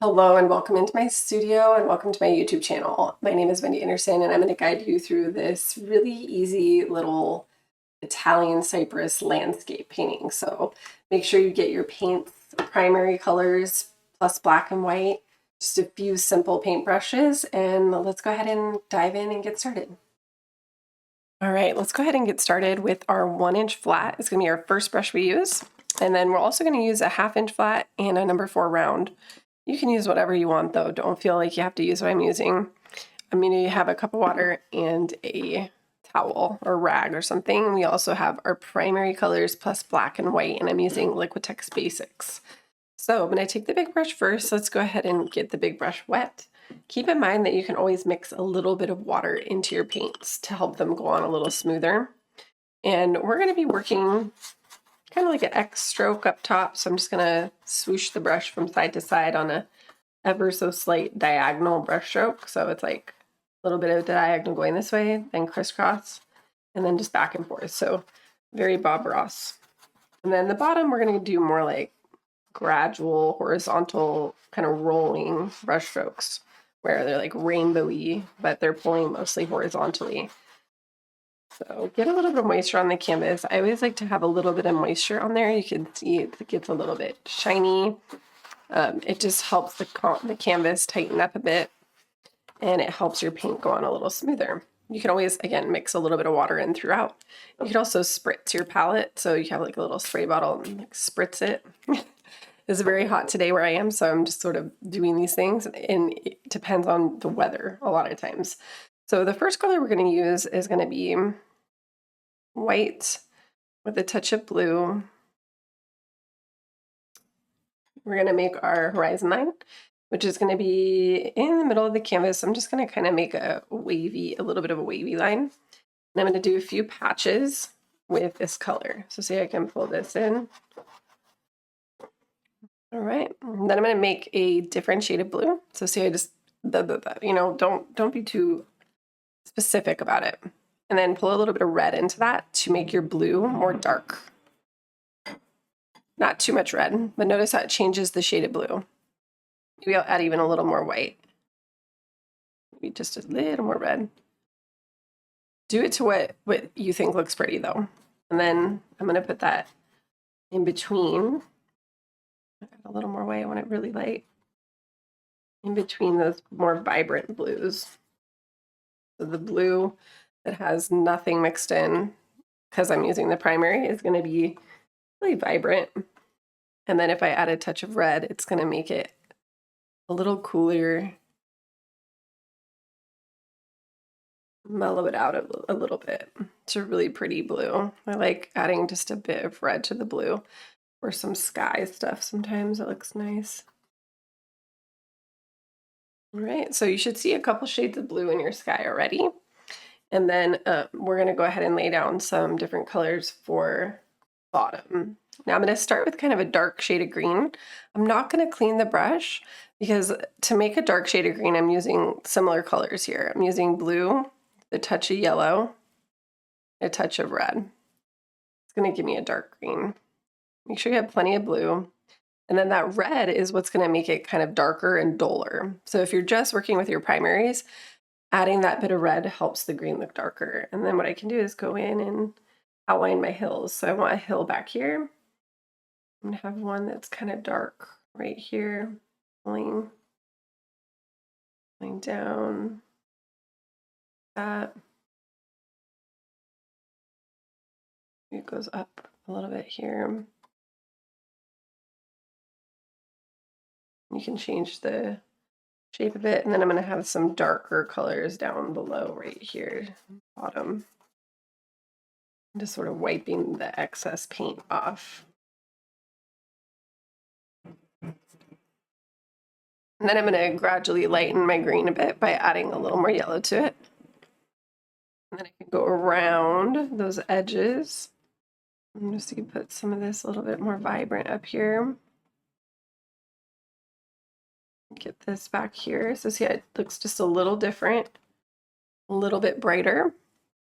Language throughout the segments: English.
Hello and welcome into my studio and welcome to my YouTube channel. My name is Wendy Anderson and I'm going to guide you through this really easy little Italian Cypress landscape painting. So make sure you get your paints, primary colors plus black and white, just a few simple paint brushes, and let's go ahead and dive in and get started. All right, let's go ahead and get started with our 1-inch flat. It's going to be our first brush we use. And then we're also going to use a 1/2-inch flat and a number 4 round. You can use whatever you want though. Don't feel like you have to use what I'm using. I'm going to have a cup of water and a towel or rag or something. We also have our primary colors plus black and white, and I'm using Liquitex Basics. So I'm going to take the big brush first. Let's go ahead and get the big brush wet. Keep in mind that you can always mix a little bit of water into your paints to help them go on a little smoother. And we're going to be working kind of like an X stroke up top. So I'm just going to swoosh the brush from side to side on a ever so slight diagonal brush stroke. So it's like a little bit of diagonal going this way, then crisscross, and then just back and forth. So very Bob Ross. And then the bottom, we're going to do more like gradual, horizontal, kind of rolling brush strokes where they're like rainbowy, but they're pulling mostly horizontally. So get a little bit of moisture on the canvas. I always like to have a little bit of moisture on there. You can see it gets a little bit shiny. It just helps the canvas tighten up a bit, and it helps your paint go on a little smoother. You can always, again, mix a little bit of water in throughout. You can also spritz your palette, so you have like a little spray bottle and like spritz it. It's very hot today where I am, so I'm just sort of doing these things, and it depends on the weather a lot of times. So the first color we're going to use is going to be white with a touch of blue. We're going to make our horizon line, which is going to be in the middle of the canvas. I'm just going to kind of make a little bit of a wavy line. And I'm going to do a few patches with this color. So see, I can pull this in. All right, and then I'm going to make a different shade of blue. So see, I just, don't be too specific about it. And then pull a little bit of red into that to make your blue more dark. Not too much red, but notice how it changes the shade of blue. Maybe I'll add even a little more white. Maybe just a little more red. Do it to what you think looks pretty though. And then I'm going to put that in between. A little more white. I want it really light. In between those more vibrant blues. So the blue that has nothing mixed in, because I'm using the primary, is going to be really vibrant. And then if I add a touch of red, it's going to make it a little cooler, mellow it out a little bit. It's a really pretty blue. I like adding just a bit of red to the blue, or some sky stuff. Sometimes it looks nice. All right, so you should see a couple shades of blue in your sky already. And then we're going to go ahead and lay down some different colors for bottom. Now I'm going to start with kind of a dark shade of green. I'm not going to clean the brush because to make a dark shade of green, I'm using similar colors here. I'm using blue, a touch of yellow, a touch of red. It's going to give me a dark green. Make sure you have plenty of blue. And then that red is what's going to make it kind of darker and duller. So if you're just working with your primaries, adding that bit of red helps the green look darker. And then what I can do is go in and outline my hills. So I want a hill back here. I'm going to have one that's kind of dark right here, pulling down that. It goes up a little bit here. You can change the shape of it, and then I'm going to have some darker colors down below right here, bottom. I'm just sort of wiping the excess paint off. And then I'm going to gradually lighten my green a bit by adding a little more yellow to it. And then I can go around those edges. I'm just going to put some of this a little bit more vibrant up here. Get this back here. So see, it looks just a little different, a little bit brighter,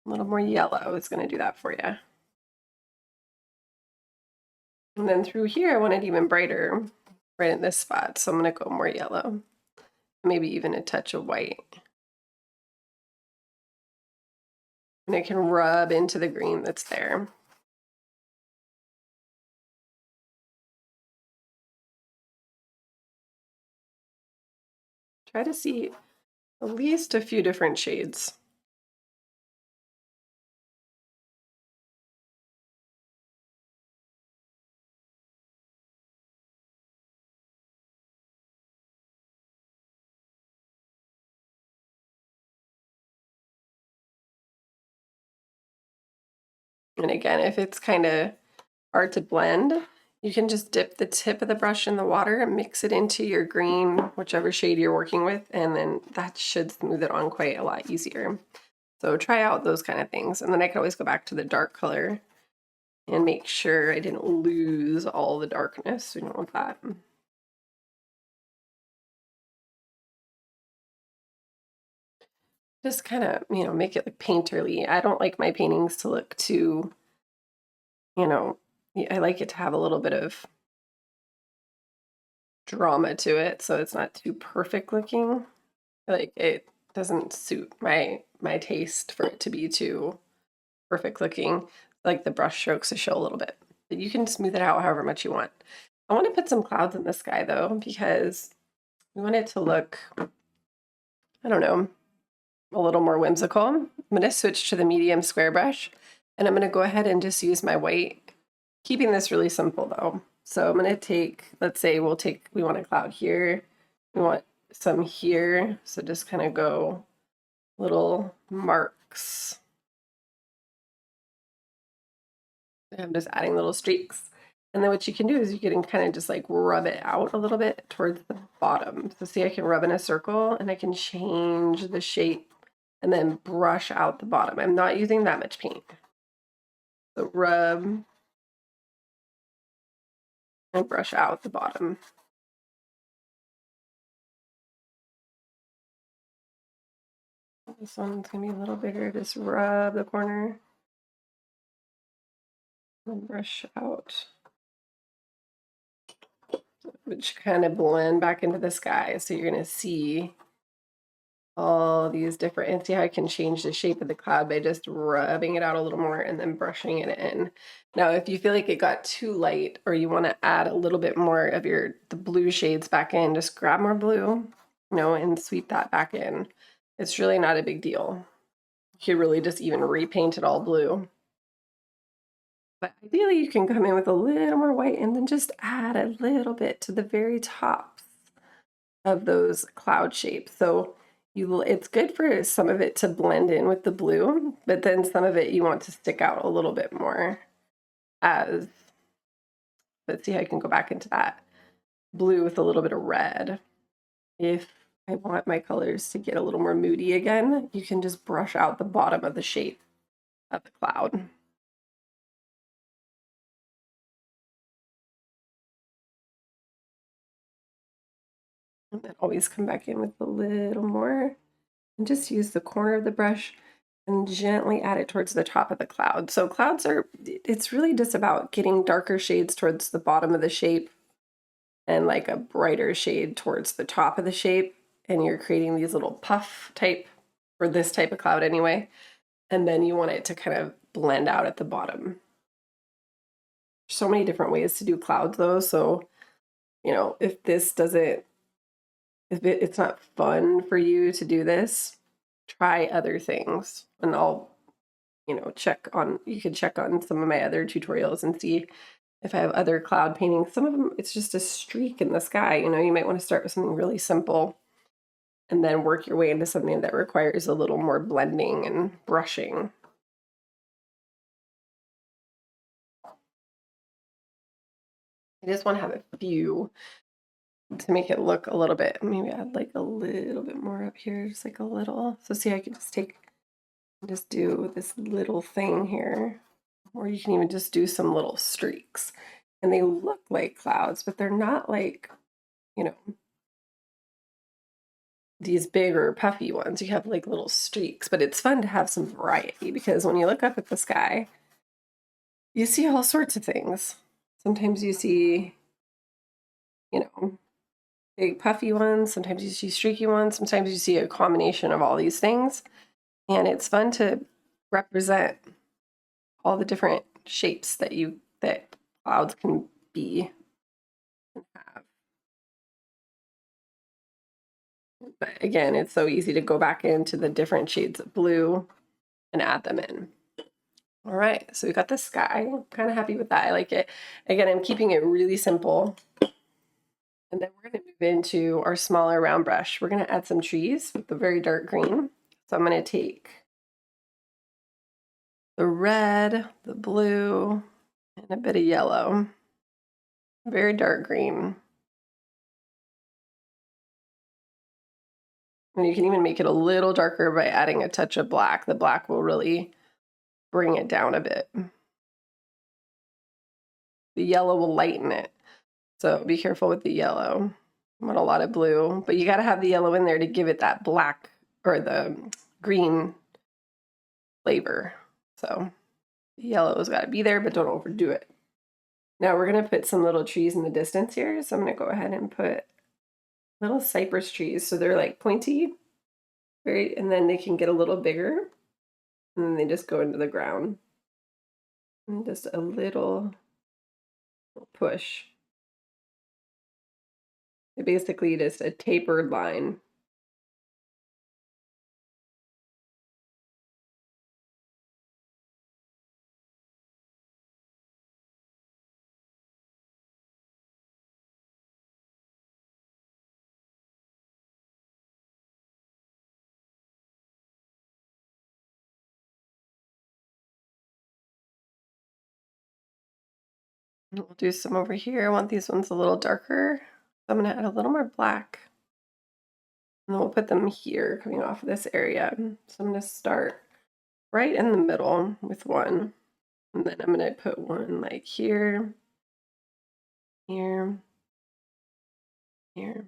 a little more yellow is going to do that for you. And then through here, I want it even brighter. right in this spot. So I'm going to go more yellow, maybe even a touch of white. And I can rub into the green that's there. Try to see at least a few different shades. And again, if it's kind of hard to blend, you can just dip the tip of the brush in the water and mix it into your green, whichever shade you're working with, and then that should smooth it on quite a lot easier. So try out those kind of things. And then I can always go back to the dark color and make sure I didn't lose all the darkness. We don't want that. Just kind of, make it look painterly. I don't like my paintings to look too, I like it to have a little bit of drama to it, so it's not too perfect looking. Like, it doesn't suit my taste for it to be too perfect looking. Like the brush strokes to show a little bit. But you can smooth it out however much you want. I want to put some clouds in the sky though, because we want it to look, I don't know, a little more whimsical. I'm going to switch to the medium square brush, and I'm going to go ahead and just use my white, keeping this really simple though. So I'm going to take, let's say we want a cloud here, we want some here, so just kind of go little marks. I'm just adding little streaks. And then what you can do is you can kind of just like rub it out a little bit towards the bottom. So see, I can rub in a circle and I can change the shape and then brush out the bottom. I'm not using that much paint. So rub and brush out the bottom. This one's gonna be a little bigger. Just rub the corner and brush out, which kind of blend back into the sky. So you're gonna see all these different, and see how I can change the shape of the cloud by just rubbing it out a little more and then brushing it in. Now, if you feel like it got too light or you want to add a little bit more of the blue shades back in, just grab more blue, and sweep that back in. It's really not a big deal. You could really just even repaint it all blue. But ideally you can come in with a little more white and then just add a little bit to the very tops of those cloud shapes. So it's good for some of it to blend in with the blue, but then some of it you want to stick out a little bit more as, let's see how I can go back into that blue with a little bit of red. If I want my colors to get a little more moody again, you can just brush out the bottom of the shape of the cloud. And then always come back in with a little more and just use the corner of the brush and gently add it towards the top of the cloud. So clouds it's really just about getting darker shades towards the bottom of the shape and like a brighter shade towards the top of the shape. And you're creating these little puff type, for this type of cloud anyway. And then you want it to kind of blend out at the bottom. So many different ways to do clouds though. So, if it's not fun for you to do this, try other things. And I'll, you can check on some of my other tutorials and see if I have other cloud paintings. Some of them, it's just a streak in the sky. You might want to start with something really simple and then work your way into something that requires a little more blending and brushing. I just want to have a few to make it look a little bit, maybe add like a little bit more up here, just like a little. So see, I can just do this little thing here, or you can even just do some little streaks. And they look like clouds, but they're not like, these bigger puffy ones. You have like little streaks, but it's fun to have some variety because when you look up at the sky, you see all sorts of things. Sometimes you see, you know, big puffy ones. Sometimes you see streaky ones. Sometimes you see a combination of all these things. And it's fun to represent all the different shapes that clouds can be and have. But again, it's so easy to go back into the different shades of blue and add them in. All right, so we got the sky. I'm kind of happy with that. I like it. Again, I'm keeping it really simple. And then we're going to move into our smaller round brush. We're going to add some trees with the very dark green. So I'm going to take the red, the blue, and a bit of yellow. Very dark green. And you can even make it a little darker by adding a touch of black. The black will really bring it down a bit. The yellow will lighten it. So be careful with the yellow. I want a lot of blue, but you got to have the yellow in there to give it that black or the green flavor. So the yellow has got to be there, but don't overdo it. Now we're going to put some little trees in the distance here. So I'm going to go ahead and put little cypress trees. So they're like pointy, and then they can get a little bigger, and then they just go into the ground. And just a little push. It basically just a tapered line. We'll do some over here. I want these ones a little darker. So I'm going to add a little more black. And then we'll put them here, coming off of this area. So I'm going to start right in the middle with one. And then I'm going to put one like here, here, here.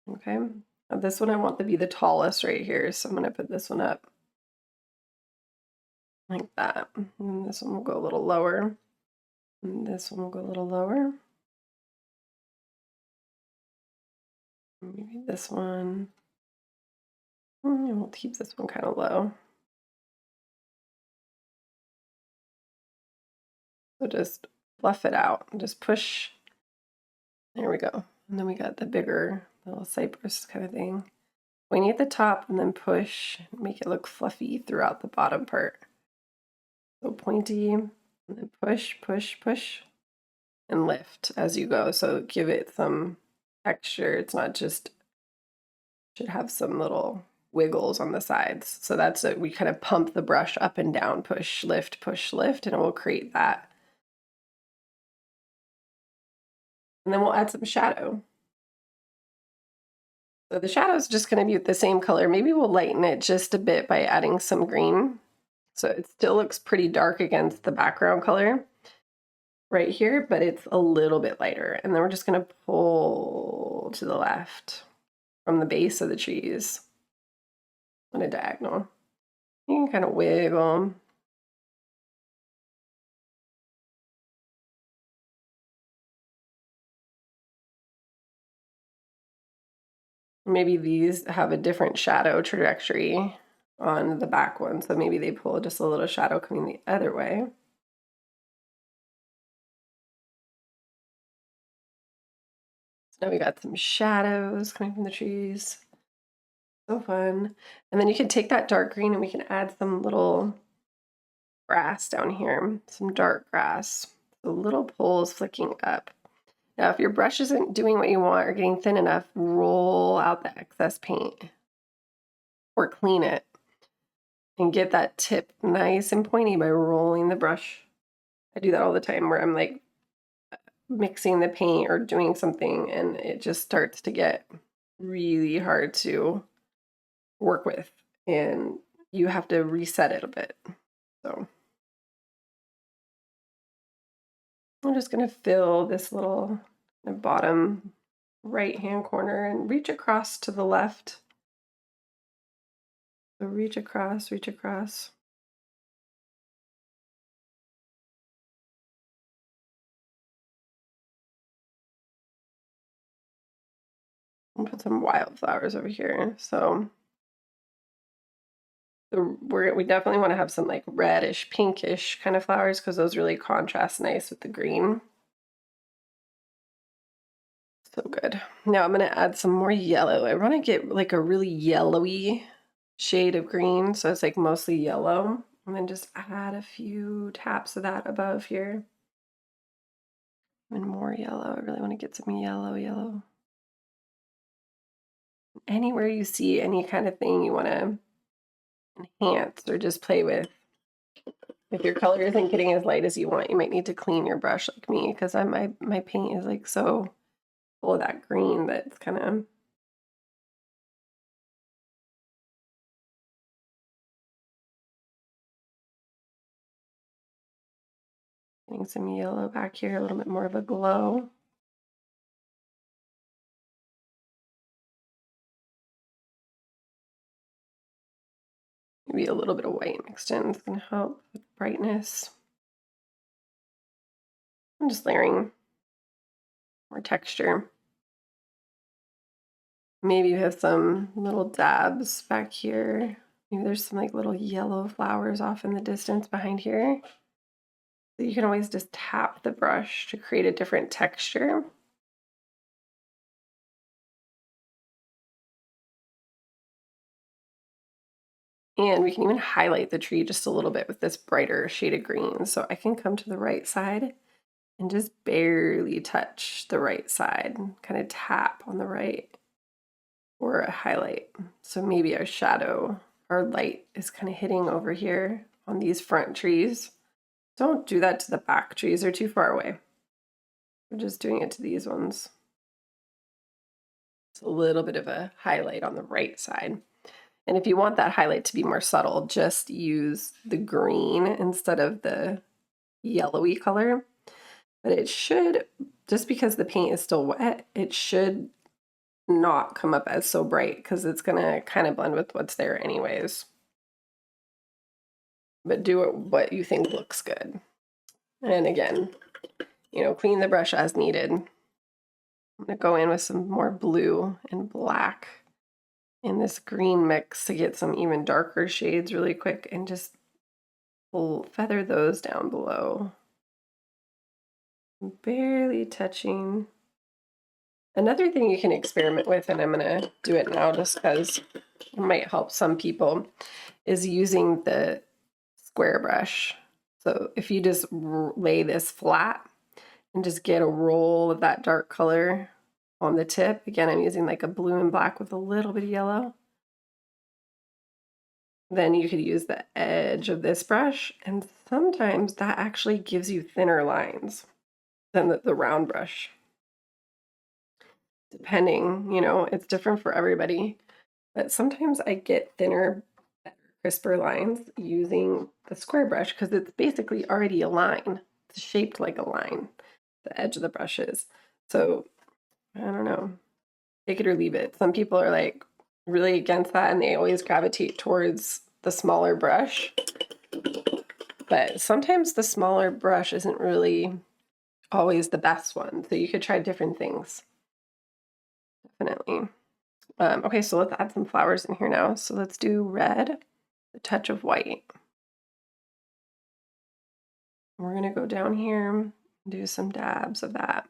Okay. Now this one I want to be the tallest right here. So I'm going to put this one up like that. And this one will go a little lower. And this one will go a little lower. Maybe this one. And we'll keep this one kind of low. So just fluff it out and just push. There we go. And then we got the bigger little cypress kind of thing. Pointy at the top and then push, make it look fluffy throughout the bottom part. So pointy, and then push, push, push, and lift as you go. So give it some texture. It's not just, should have some little wiggles on the sides. So that's it. We kind of pump the brush up and down, push, lift, and it will create that. And then we'll add some shadow. So the shadow is just going to be the same color. Maybe we'll lighten it just a bit by adding some green. So it still looks pretty dark against the background color right here, but it's a little bit lighter. And then we're just going to pull to the left from the base of the trees on a diagonal. You can kind of wiggle. Maybe these have a different shadow trajectory on the back one, so maybe they pull just a little shadow coming the other way. So now we got some shadows coming from the trees. So fun. And then you can take that dark green and we can add some little grass down here, some dark grass. The little poles flicking up. Now, if your brush isn't doing what you want or getting thin enough, roll out the excess paint or clean it and get that tip nice and pointy by rolling the brush. I do that all the time where I'm like mixing the paint or doing something and it just starts to get really hard to work with and you have to reset it a bit. So I'm just going to fill this little bottom right hand corner and reach across to the left. So reach across, reach across. I'll put some wildflowers over here. So we definitely want to have some like reddish, pinkish kind of flowers because those really contrast nice with the green. So good. Now I'm going to add some more yellow. I want to get like a really yellowy shade of green. So it's like mostly yellow. And then just add a few taps of that above here. And more yellow. I really want to get some yellow. Anywhere you see any kind of thing you want to enhance or just play with. If your color isn't getting as light as you want, you might need to clean your brush like me because my paint is like so full of that green that it's kind of getting some yellow back here, a little bit more of a glow. Maybe a little bit of white mixed in is going to help with brightness. I'm just layering more texture. Maybe you have some little dabs back here. Maybe there's some like little yellow flowers off in the distance behind here. So you can always just tap the brush to create a different texture. And we can even highlight the tree just a little bit with this brighter shade of green. So I can come to the right side and just barely touch the right side, kind of tap on the right or a highlight. So maybe our shadow, our light is kind of hitting over here on these front trees. Don't do that to the back trees, they're too far away. We're just doing it to these ones. It's a little bit of a highlight on the right side. And if you want that highlight to be more subtle, just use the green instead of the yellowy color. But it should, just because the paint is still wet, it should not come up as so bright because it's going to kind of blend with what's there anyways. But do it what you think looks good. And again, you know, clean the brush as needed. I'm going to go in with some more blue and black in this green mix to get some even darker shades really quick and just feather those down below. Barely touching. Another thing you can experiment with, and I'm going to do it now just because it might help some people, is using the square brush. So if you just lay this flat and just get a roll of that dark color on the tip, again, I'm using like a blue and black with a little bit of yellow. Then you could use the edge of this brush, and sometimes that actually gives you thinner lines than the round brush. Depending, you know, it's different for everybody, but sometimes I get thinner, better, crisper lines using the square brush because it's basically already a line. It's shaped like a line, the edge of the brush is. So, I don't know, take it or leave it. Some people are like really against that and they always gravitate towards the smaller brush. But sometimes the smaller brush isn't really always the best one. So you could try different things. Definitely. Okay, so let's add some flowers in here now. So let's do red, a touch of white. We're going to go down here and do some dabs of that.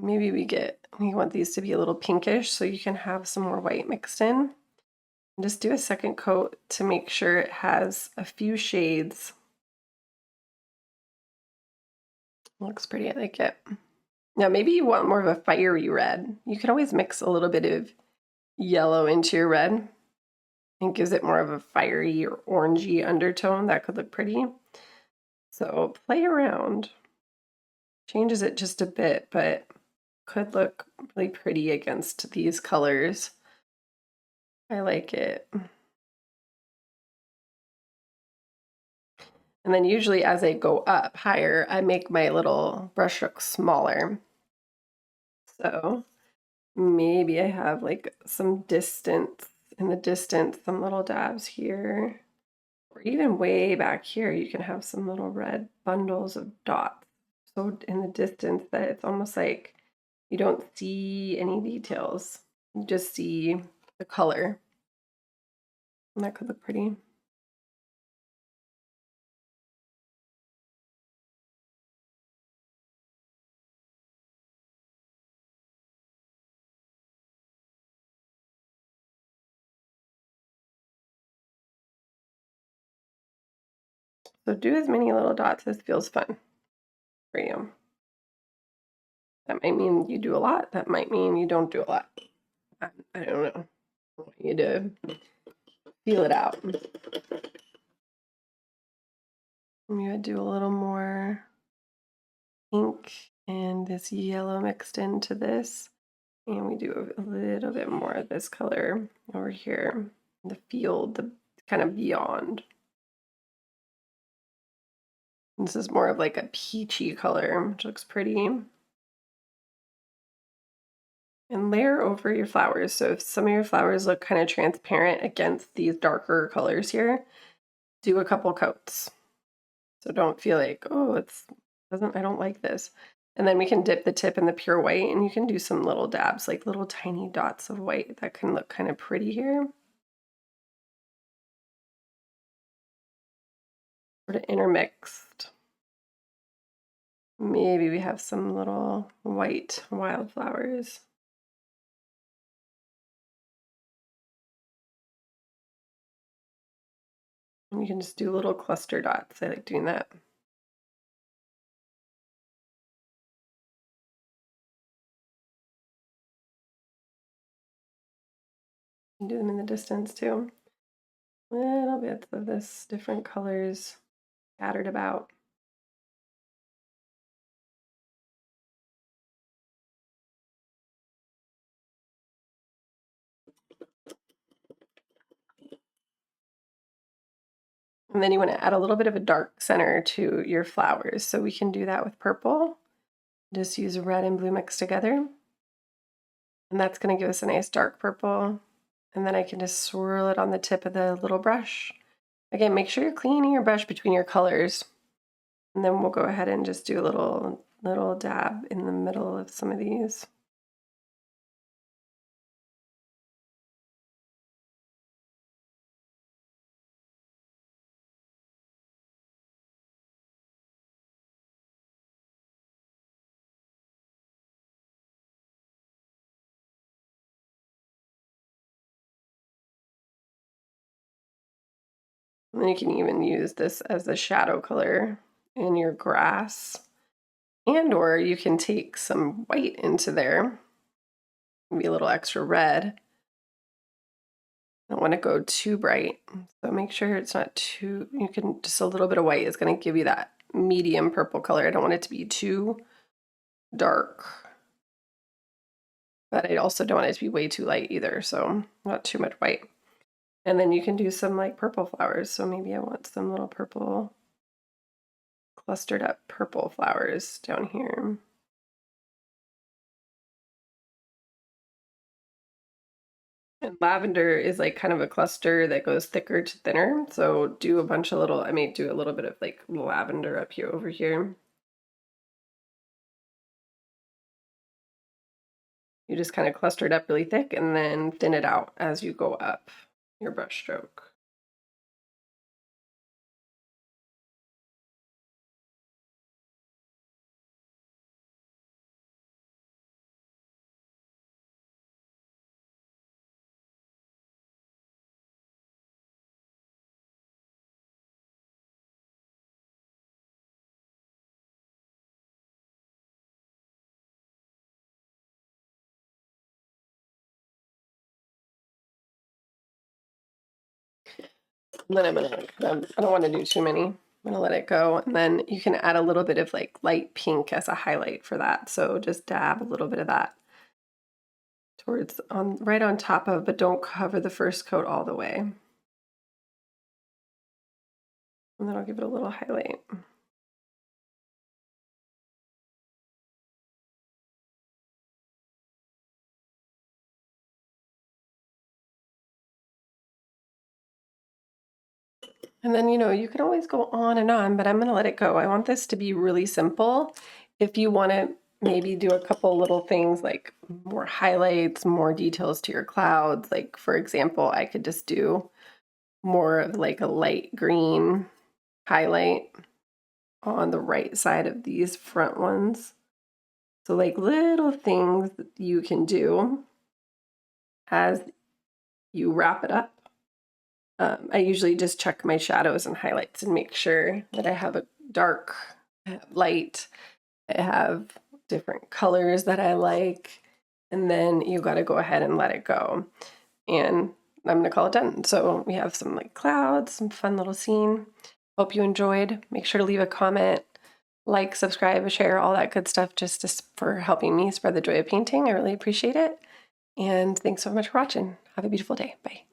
Maybe we want these to be a little pinkish so you can have some more white mixed in. And just do a second coat to make sure it has a few shades. Looks pretty, I like it. Now maybe you want more of a fiery red. You can always mix a little bit of yellow into your red. It gives it more of a fiery or orangey undertone. That could look pretty. So play around. Changes it just a bit, but could look really pretty against these colors. I like it. And then usually as I go up higher, I make my little brush stroke smaller. So maybe I have like some distance in the distance, some little dabs here, or even way back here, you can have some little red bundles of dots. So in the distance that it's almost like you don't see any details. You just see the color. And that could look pretty. So do as many little dots as feels fun for you. That might mean you do a lot. That might mean you don't do a lot. I don't know. I want you to feel it out. I'm gonna do a little more pink and this yellow mixed into this. And we do a little bit more of this color over here, the field, the kind of beyond. This is more of like a peachy color, which looks pretty. And layer over your flowers. So if some of your flowers look kind of transparent against these darker colors here, do a couple coats. So don't feel like, oh, I don't like this. And then we can dip the tip in the pure white, and you can do some little dabs, like little tiny dots of white that can look kind of pretty here. Sort of intermixed. Maybe we have some little white wildflowers. And you can just do little cluster dots. I like doing that. You can do them in the distance too. Little bits of this, different colors scattered about. And then you want to add a little bit of a dark center to your flowers. So we can do that with purple. Just use red and blue mixed together. And that's going to give us a nice dark purple. And then I can just swirl it on the tip of the little brush. Again, make sure you're cleaning your brush between your colors. And then we'll go ahead and just do a little dab in the middle of some of these. And then you can even use this as a shadow color in your grass. And or you can take some white into there, maybe a little extra red. I don't want to go too bright, so make sure it's not too, you can, just a little bit of white is going to give you that medium purple color. I don't want it to be too dark, but I also don't want it to be way too light either, so not too much white. And then you can do some like purple flowers, so maybe I want some little purple, clustered up purple flowers down here. And lavender is like kind of a cluster that goes thicker to thinner. So do a bunch of little, I may do a little bit of like lavender up here over here. You just kind of cluster it up really thick and then thin it out as you go up your brush stroke. And then I don't want to do too many. I'm gonna let it go. And then you can add a little bit of like light pink as a highlight for that. So just dab a little bit of that towards right on top of, but don't cover the first coat all the way. And then I'll give it a little highlight. And then, you can always go on and on, but I'm going to let it go. I want this to be really simple. If you want to maybe do a couple little things like more highlights, more details to your clouds, like for example, I could just do more of like a light green highlight on the right side of these front ones. So like little things that you can do as you wrap it up. I usually just check my shadows and highlights and make sure that I have a dark, I have light, I have different colors that I like, and then you got to go ahead and let it go. And I'm going to call it done. So we have some like clouds, some fun little scene. Hope you enjoyed. Make sure to leave a comment, like, subscribe, share, all that good stuff just for helping me spread the joy of painting. I really appreciate it. And thanks so much for watching. Have a beautiful day. Bye.